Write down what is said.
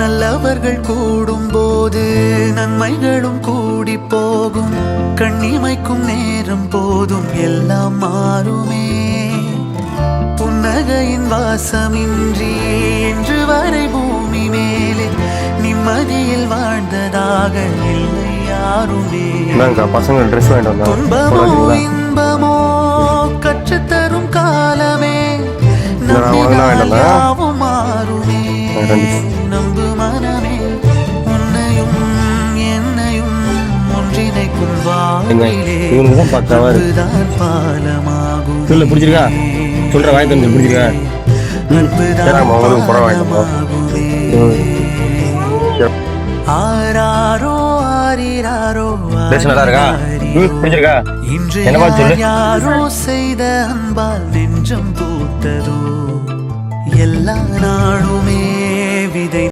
நல்லவர்கள் கூடும் போது நன்மைகளும் கூடி போகும். கண்ணிமைக்கும் நேரம் போதும் எல்லாம் மாறுமே. புன்னகையின் வாசமின்றி என்று வரை பூமி மேலே நிம்மதியில் வாழ்ந்ததாக இல்லை யாருமே. பசங்க ட்ரெஸ் துன்பமோ இன்பமோ கற்றுத்தரும் காலமே. யாவும் மாறுமே. நம்பு மனமே உன்னையும் என்னையும் ஒன்றிணைக்கும் வாழ்விலே பாலமாகும். சொல்ற வாய் தந்து பிடிச்சிருக்கா ஆராரோ ஆரிராரோ இன்று யாரோ செய்த அன்பால் நெஞ்சம் பூத்ததோ. எல்லா நாளுமே விதை